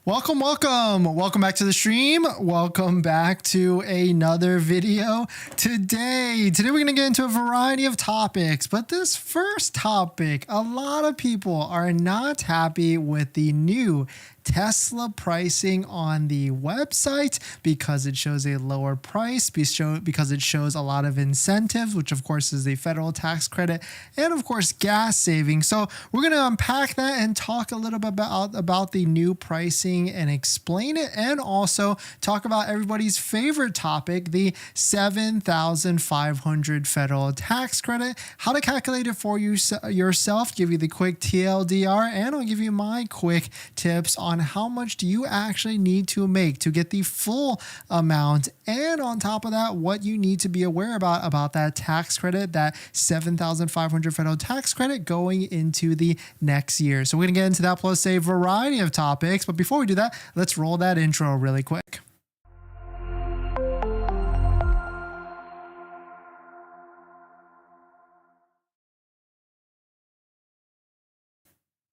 Welcome back to the stream. Welcome back to another video. Today we're going to get into a variety of topics, but this first topic, a lot of people are not happy with the new Tesla pricing on the website because it shows a lower price, because it shows a lot of incentives, which of course is the federal tax credit, and of course gas savings. So we're going to unpack that and talk a little bit about the new pricing and explain it, and also talk about everybody's favorite topic, the $7,500 federal tax credit, how to calculate it for you yourself, give you the quick TLDR, and I'll give you my quick tips on how much do you actually need to make to get the full amount, and on top of that, what you need to be aware about that tax credit, that $7,500 federal tax credit going into the next year. So we're gonna get into that plus a variety of topics, but before we do that, let's roll that intro really quick.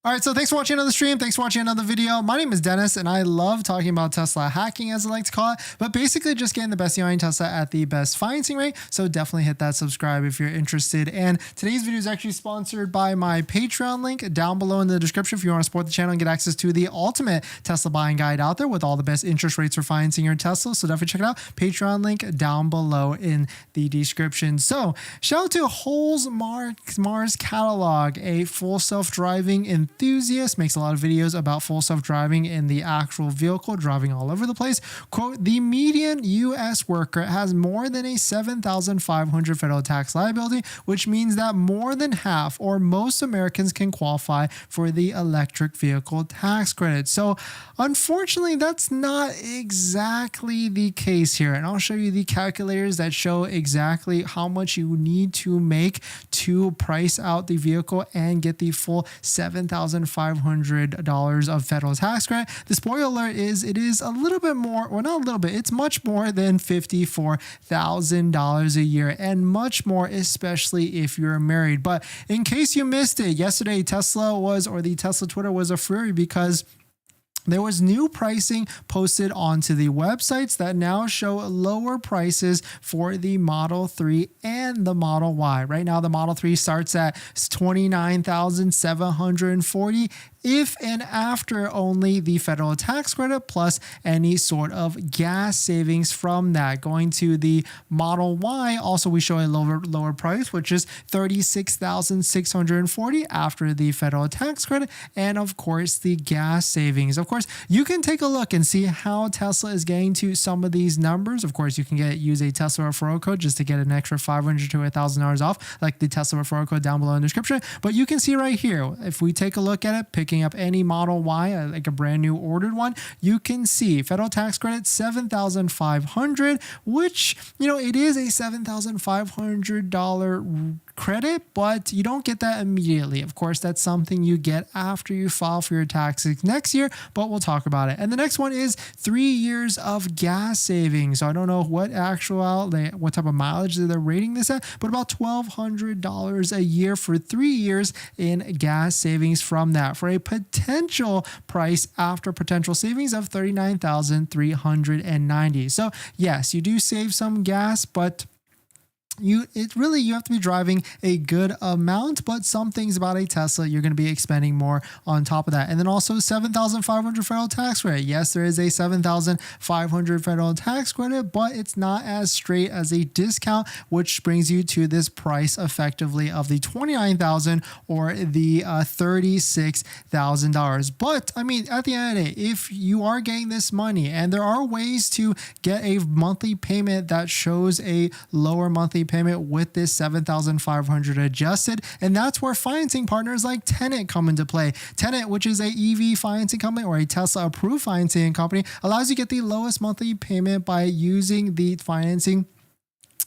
All right, so thanks for watching another stream. Thanks for watching another video. My name is Dennis, and I love talking about Tesla hacking, as I like to call it, but basically just getting the best deal on Tesla at the best financing rate. So definitely hit that subscribe if you're interested. And today's video is actually sponsored by my Patreon link down below in the description if you want to support the channel and get access to the ultimate Tesla buying guide out there with all the best interest rates for financing your Tesla. So definitely check it out. Patreon link down below in the description. So shout out to Holes Mars Catalog, a full self-driving enthusiast, makes a lot of videos about full self-driving in the actual vehicle, driving all over the place. Quote, the median U.S. worker has more than a $7,500 federal tax liability, which means that more than half or most Americans can qualify for the electric vehicle tax credit. So unfortunately, that's not exactly the case here. And I'll show you the calculators that show exactly how much you need to make to price out the vehicle and get the full $7,500 of federal tax credit. The spoiler alert is it is a little bit more, or not a little bit, it's much more than $54,000 a year, and much more, especially if you're married. But in case you missed it, yesterday the Tesla Twitter was a fury because there was new pricing posted onto the websites that now show lower prices for the Model 3 and the Model Y. Right now, the Model 3 starts at $29,740 if and after only the federal tax credit plus any sort of gas savings from that. Going to the Model Y, also we show a lower price, which is $36,640 after the federal tax credit, and of course the gas savings. Of course, you can take a look and see how Tesla is getting to some of these numbers. Of course, you can use a Tesla referral code just to get an extra $500 to $1,000 off, like the Tesla referral code down below in the description. But you can see right here, if we take a look at it, picking up any Model Y, like a brand new ordered one, you can see federal tax credit $7,500, which, you know, it is a $7,500 credit, but you don't get that immediately. Of course, that's something you get after you file for your taxes next year, but we'll talk about it. And the next one is 3 years of gas savings. So I don't know what type of mileage they're rating this at, but about $1,200 a year for 3 years in gas savings from that, for a potential price after potential savings of $39,390. So yes, you do save some gas, but you have to be driving a good amount, but some things about a Tesla, you're going to be expending more on top of that. And then also $7,500 federal tax credit. Yes, there is a $7,500 federal tax credit, but it's not as straight as a discount, which brings you to this price effectively of the $29,000 or the $36,000. But I mean, at the end of the day, if you are getting this money, and there are ways to get a monthly payment that shows a lower monthly payment with this $7,500 adjusted, and that's where financing partners like Tenet come into play. Tenet, which is a EV financing company or a Tesla approved financing company, allows you to get the lowest monthly payment by using the financing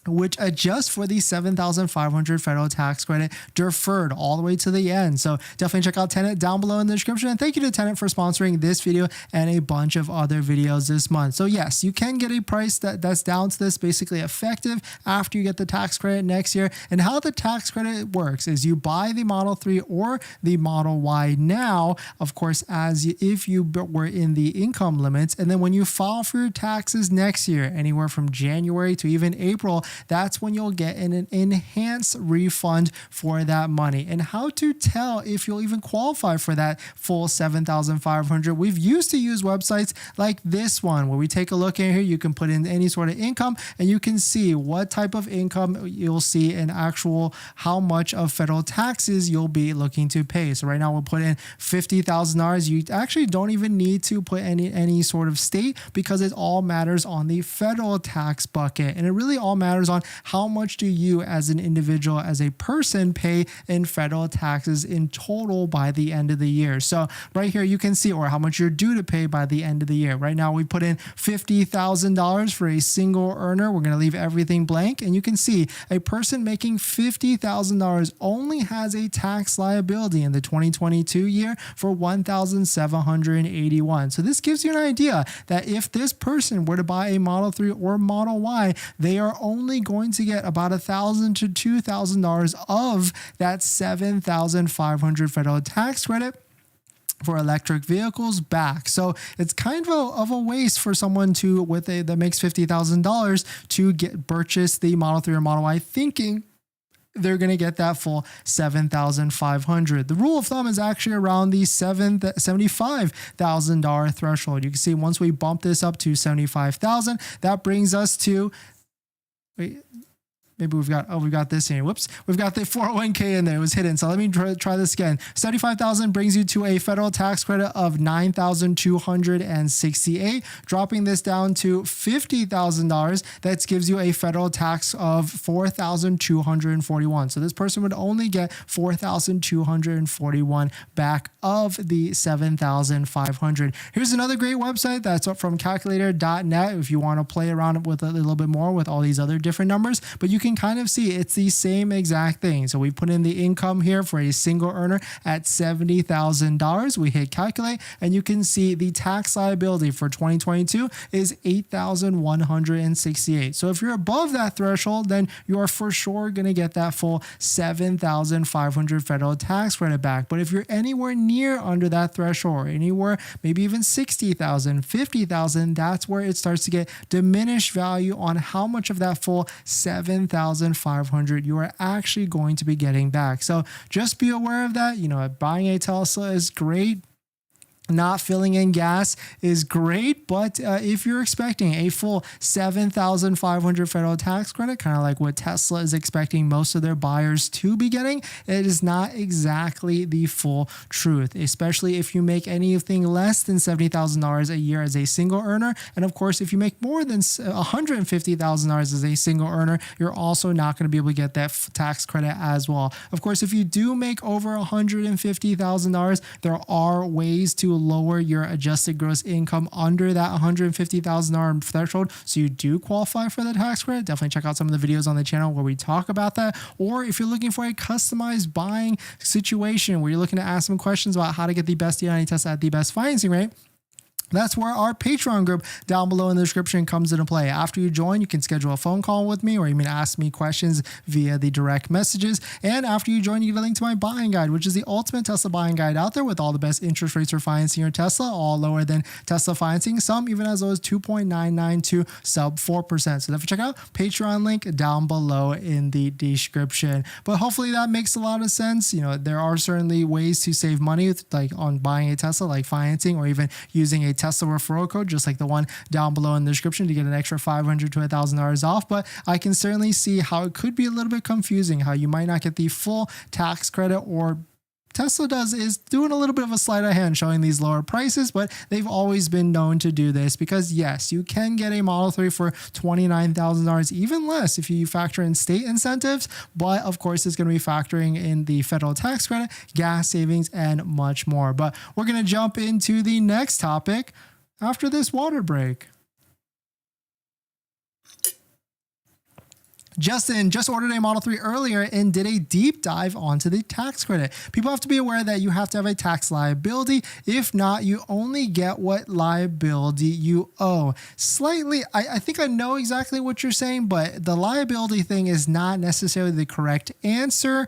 which adjusts for the $7,500 federal tax credit deferred all the way to the end. So definitely check out Tenet down below in the description. And thank you to Tenet for sponsoring this video and a bunch of other videos this month. So yes, you can get a price that's down to this, basically effective after you get the tax credit next year. And how the tax credit works is you buy the Model 3 or the Model Y now, of course, if you were in the income limits. And then when you file for your taxes next year, anywhere from January to even April, that's when you'll get an enhanced refund for that money. And how to tell if you'll even qualify for that full $7,500. We've used to use websites like this one where we take a look in here. You can put in any sort of income and you can see what type of income you'll see in actual how much of federal taxes you'll be looking to pay. So right now we'll put in $50,000. You actually don't even need to put any sort of state because it all matters on the federal tax bucket. And it really all matters on how much do you as an individual, as a person, pay in federal taxes in total by the end of the year. So right here you can see, or how much you're due to pay by the end of the year. Right now we put in $50,000 for a single earner. We're going to leave everything blank. And you can see a person making $50,000 only has a tax liability in the 2022 year for $1,781. So this gives you an idea that if this person were to buy a Model 3 or Model Y, they are only going to get about $1,000 to $2,000 of that $7,500 federal tax credit for electric vehicles back. So it's kind of a waste for someone that makes $50,000 to purchase the Model 3 or Model Y thinking they're going to get that full $7,500. The rule of thumb is actually around the $75,000 threshold. You can see once we bump this up to $75,000, that brings us to, maybe we've got this here. Whoops. We've got the 401k in there. It was hidden. So let me try this again. 75,000 brings you to a federal tax credit of $9,268. Dropping this down to $50,000, that gives you a federal tax of $4,241. So this person would only get $4,241 back of the $7,500. Here's another great website that's from calculator.net if you want to play around with a little bit more with all these other different numbers. But you can kind of see it's the same exact thing. So we put in the income here for a single earner at $70,000. We hit calculate and you can see the tax liability for 2022 is $8,168. So if you're above that threshold, then you are for sure going to get that full $7,500 federal tax credit back. But if you're anywhere near under that threshold, or anywhere maybe even $60,000, $50,000, that's where it starts to get diminished value on how much of that full $7,500 you are actually going to be getting back. So just be aware of that. Buying a Tesla is great. Not filling in gas is great, but if you're expecting a full $7,500 federal tax credit, kind of like what Tesla is expecting most of their buyers to be getting, it is not exactly the full truth, especially if you make anything less than $70,000 a year as a single earner. And of course, if you make more than $150,000 as a single earner, you're also not going to be able to get that tax credit as well. Of course, if you do make over $150,000, there are ways to lower your adjusted gross income under that $150,000 threshold, so you do qualify for the tax credit. Definitely check out some of the videos on the channel where we talk about that. Or if you're looking for a customized buying situation where you're looking to ask some questions about how to get the best deal on a Tesla at the best financing rate, that's where our Patreon group down below in the description comes into play. After you join, you can schedule a phone call with me or even ask me questions via the direct messages. And after you join, you get a link to my buying guide, which is the ultimate Tesla buying guide out there with all the best interest rates for financing your Tesla, all lower than Tesla financing, some even as low as 2.99 to sub 4%. So definitely check out Patreon link down below in the description. But hopefully that makes a lot of sense. There are certainly ways to save money like on buying a Tesla, like financing or even using a Tesla referral code, just like the one down below in the description, to get an extra $500 to $1,000 off. But I can certainly see how it could be a little bit confusing, how you might not get the full tax credit, or Tesla is doing a little bit of a sleight of hand showing these lower prices, but they've always been known to do this because yes, you can get a Model 3 for $29,000, even less if you factor in state incentives, but of course it's going to be factoring in the federal tax credit, gas savings, and much more. But we're going to jump into the next topic after this water break. Justin just ordered a Model 3 earlier and did a deep dive onto the tax credit. People have to be aware that you have to have a tax liability. If not, you only get what liability you owe. Slightly, I think I know exactly what you're saying, but the liability thing is not necessarily the correct answer.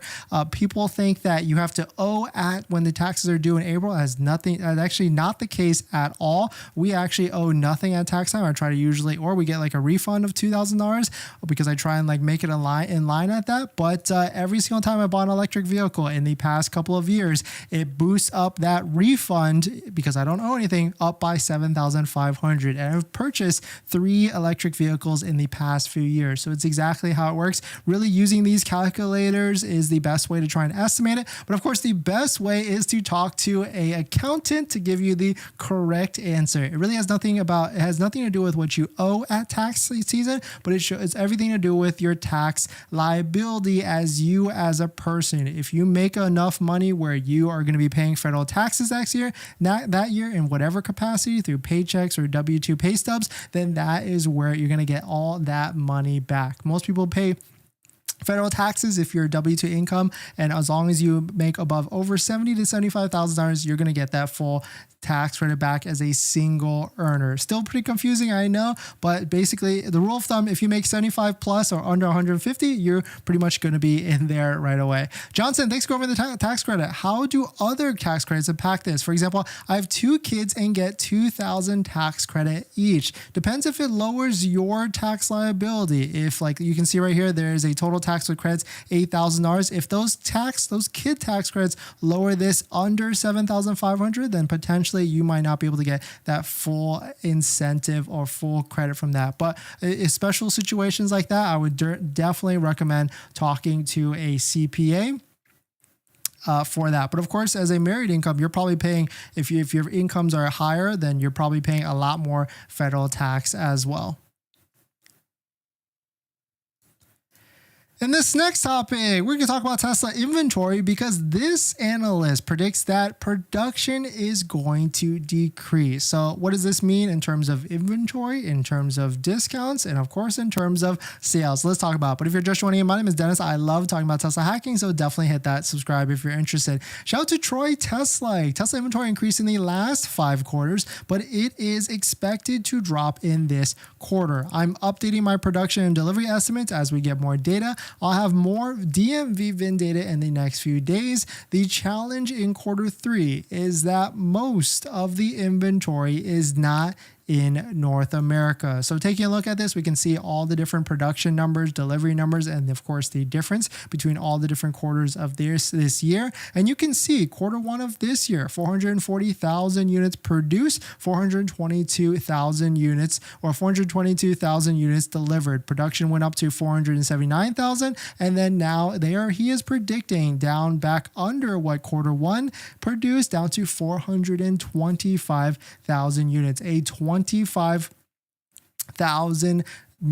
People think that you have to owe at when the taxes are due in April. That's actually not the case at all. We actually owe nothing at tax time. I try to usually, or we get like a refund of $2,000 because I try and like make it in line at that. But every single time I bought an electric vehicle in the past couple of years, it boosts up that refund because I don't owe anything up by $7,500. And I've purchased 3 electric vehicles in the past few years. So it's exactly how it works. Really using these calculators is the best way to try and estimate it. But of course, the best way is to talk to an accountant to give you the correct answer. It really has nothing to do with what you owe at tax season, but it's everything to do with your tax liability as you as a person. If you make enough money where you are going to be paying federal taxes next year, that year in whatever capacity through paychecks or W-2 pay stubs, then that is where you're going to get all that money back. Most people pay federal taxes if you're W-2 income, and as long as you make over $70,000 to $75,000, you're going to get that full tax credit back as a single earner. Still pretty confusing, I know, but basically the rule of thumb, if you make 75 plus or under 150, you're pretty much going to be in there right away. Johnson, thanks for going over the tax credit. How do other tax credits impact this? For example, I have 2 kids and get $2,000 tax credit each. Depends if it lowers your tax liability. If, like you can see right here, there is a total tax credits $8,000. If those kid tax credits lower this under $7,500, then potentially you might not be able to get that full incentive or full credit from that. But in special situations like that, I would definitely recommend talking to a CPA for that. But of course, as a married income, you're probably paying, if your incomes are higher, then you're probably paying a lot more federal tax as well. In this next topic, we're going to talk about Tesla inventory because this analyst predicts that production is going to decrease. So what does this mean in terms of inventory, in terms of discounts, and of course, in terms of sales? Let's talk about it. But if you're just joining in, my name is Dennis. I love talking about Tesla hacking, so definitely hit that subscribe if you're interested. Shout out to Troy Tesla. Tesla inventory increased in the last 5 quarters, but it is expected to drop in this quarter. I'm updating my production and delivery estimates as we get more data. I'll have more DMV VIN data in the next few days. The challenge in quarter 3 is that most of the inventory is not in North America. So taking a look at this, we can see all the different production numbers, delivery numbers, and of course the difference between all the different quarters of this year. And you can see quarter 1 of this year, 440,000 units produced, 422,000 units or 422,000 units delivered. Production went up to 479,000, and then now he is predicting down back under what quarter 1 produced, down to 425,000 units, a 25,000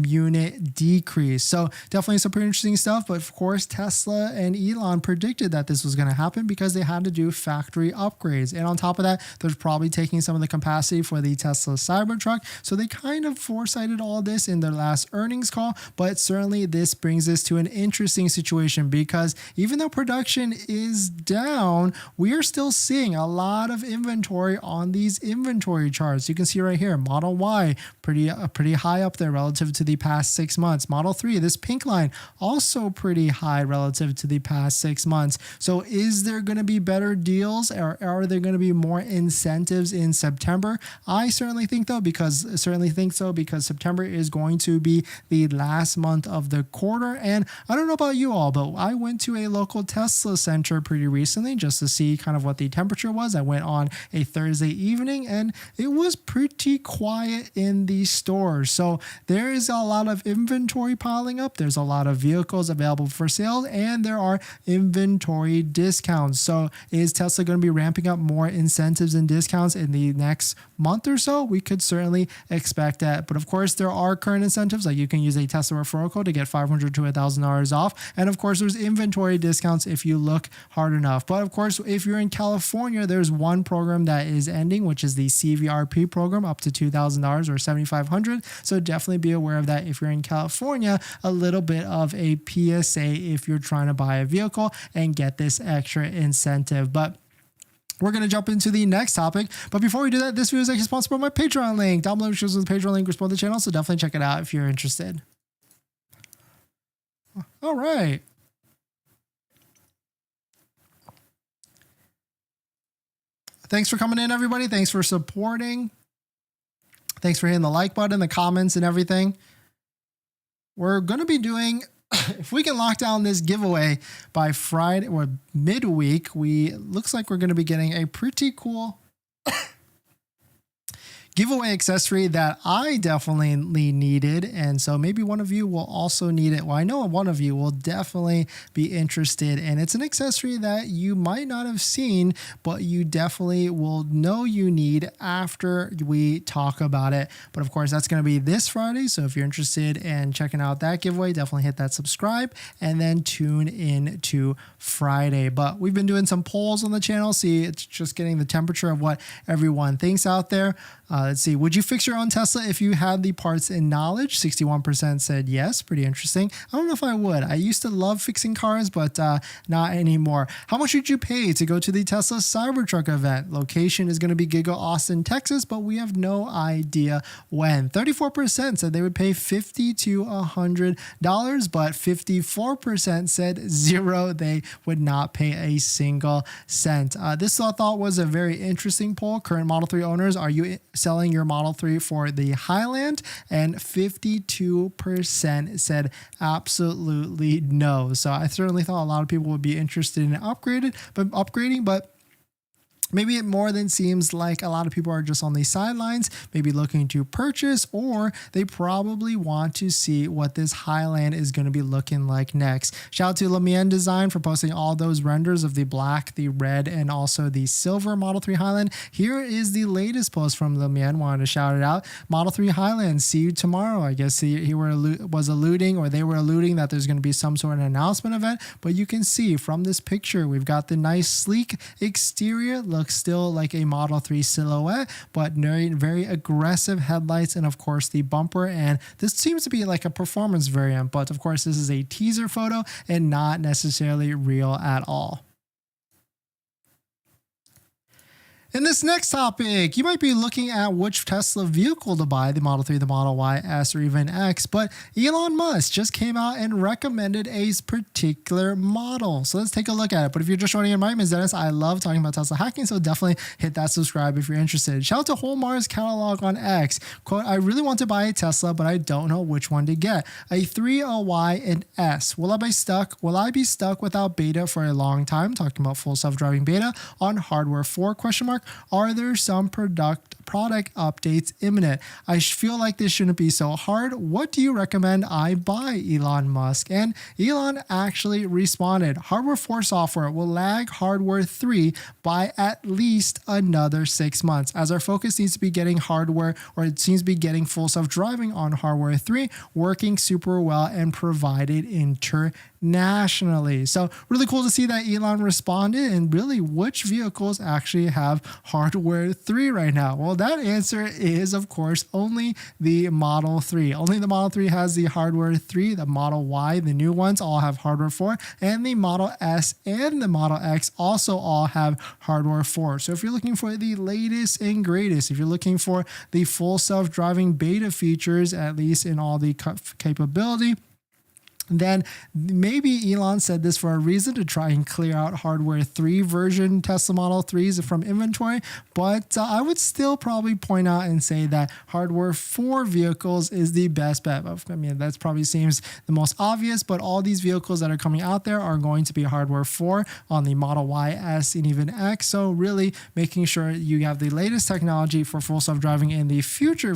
unit decrease. So definitely some pretty interesting stuff. But of course, Tesla and Elon predicted that this was going to happen because they had to do factory upgrades. And on top of that, they're probably taking some of the capacity for the Tesla Cybertruck. So they kind of foresighted all this in their last earnings call. But certainly this brings us to an interesting situation because even though production is down, we are still seeing a lot of inventory on these inventory charts. You can see right here, Model Y, pretty high up there relative to the past 6 months. Model 3, this pink line, also pretty high relative to the past 6 months. So is there going to be better deals, or are there going to be more incentives in September? I certainly think so because September is going to be the last month of the quarter. And I don't know about you all, but I went to a local Tesla center pretty recently just to see kind of what the temperature was. I went on a Thursday evening and it was pretty quiet in the stores. So there is a lot of inventory piling up. There's a lot of vehicles available for sale, and there are inventory discounts. So is Tesla going to be ramping up more incentives and discounts in the next month or so? We could certainly expect that. But of course, there are current incentives, like you can use a Tesla referral code to get $500 to $1,000 off. And of course, there's inventory discounts if you look hard enough. But of course, if you're in California, there's one program that is ending, which is the CVRP program, up to $2,000 or $7,500. So definitely be aware aware of that if you're in California, a little bit of a PSA if you're trying to buy a vehicle and get this extra incentive. But we're going to jump into the next topic. But before we do that, this video is actually sponsored by my Patreon link. Down below shows the Patreon link, support the channel, so definitely check it out if you're interested. All right. Thanks for coming in, everybody. Thanks for supporting. Thanks for hitting the like button, the comments, and everything. We're going to be doing, if we can lock down this giveaway by Friday or midweek, looks like we're going to be getting a pretty cool giveaway accessory that I definitely needed. And so maybe one of you will also need it. Well, I know one of you will definitely be interested. And it's an accessory that you might not have seen, but you definitely will know you need after we talk about it. But of course, that's going to be this Friday. So if you're interested in checking out that giveaway, definitely hit that subscribe and then tune in to Friday. But we've been doing some polls on the channel. See, it's just getting the temperature of what everyone thinks out there. Let's see. Would you fix your own Tesla if you had the parts and knowledge? 61% said yes. Pretty interesting. I don't know if I would. I used to love fixing cars, but not anymore. How much would you pay to go to the Tesla Cybertruck event? Location is going to be Giga Austin, Texas, but we have no idea when. 34% said they would pay $50 to $100, but 54% said zero. They would not pay a single cent. This I thought was a very interesting poll. Current Model 3 owners, are you selling your Model 3 for the Highland? And 52% said absolutely no. So I certainly thought a lot of people would be interested in upgrading, but maybe it more than seems like a lot of people are just on the sidelines, maybe looking to purchase, or they probably want to see what this Highland is going to be looking like next. Shout out to LeMian Design for posting all those renders of the black, the red, and also the silver Model 3 Highland. Here is the latest post from LeMian. Wanted to shout it out. Model 3 Highland, see you tomorrow. I guess they were alluding that there's going to be some sort of announcement event, but you can see from this picture, we've got the nice sleek exterior. Looks still like a Model 3 silhouette, but very, very aggressive headlights, and of course the bumper. And this seems to be like a performance variant, but of course this is a teaser photo and not necessarily real at all. In this next topic, you might be looking at which Tesla vehicle to buy, the Model 3, the Model Y, S, or even X, but Elon Musk just came out and recommended a particular model. So let's take a look at it. But if you're just joining in, my name is Dennis. I love talking about Tesla hacking, so definitely hit that subscribe if you're interested. Shout out to Whole Mars Catalog on X. Quote, I really want to buy a Tesla, but I don't know which one to get. A 3, a Y, and S. Will I be stuck without beta for a long time? Talking about full self-driving beta on hardware 4, ? Are there some product updates imminent? I feel like this shouldn't be so hard. What do you recommend I buy, Elon Musk? And Elon actually responded, hardware 4 software will lag hardware 3 by at least another 6 months, as our focus needs to be getting hardware, or it seems to be getting full self-driving on hardware 3 working super well and provided internationally. So really cool to see that Elon responded, and really which vehicles actually have hardware 3 right now. Well, that answer is, of course, only the Model 3. Only the Model 3 has the hardware 3. The Model Y, the new ones, all have hardware 4, and the Model S and the Model X also all have hardware 4. So if you're looking for the latest and greatest, if you're looking for the full self-driving beta features, at least in all the capability, then maybe Elon said this for a reason, to try and clear out hardware 3 version Tesla Model 3s from inventory. But I would still probably point out and say that hardware 4 vehicles is the best bet. I mean, that probably seems the most obvious, but all these vehicles that are coming out there are going to be hardware 4 on the Model Y, S, and even X. So really making sure you have the latest technology for full self-driving in the future,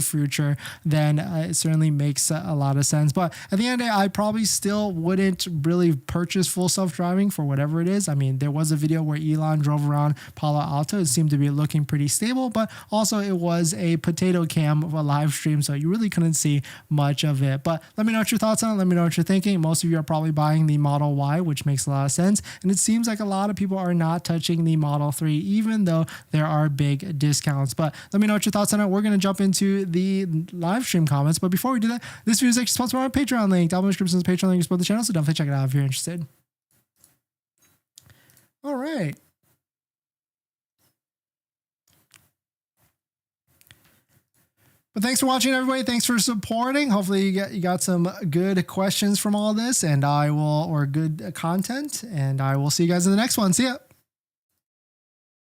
then it certainly makes a lot of sense. But at the end of the day, I probably still wouldn't really purchase full self-driving for whatever it is. I mean, there was a video where Elon drove around Palo Alto. It seemed to be looking pretty stable, but also it was a potato cam of a live stream, so you really couldn't see much of it. But let me know what your thoughts on it. Let me know what you're thinking. Most of you are probably buying the Model Y, which makes a lot of sense. And it seems like a lot of people are not touching the Model 3, even though there are big discounts. But let me know what your thoughts on it. We're going to jump into the live stream comments. But before we do that, this video is actually sponsored by our Patreon link. Down in the description is the Patreon link to support the channel, so definitely check it out if you're interested. All right. But thanks for watching, everybody. Thanks for supporting. Hopefully you got some good questions from all this, and or good content, and I will see you guys in the next one. See ya.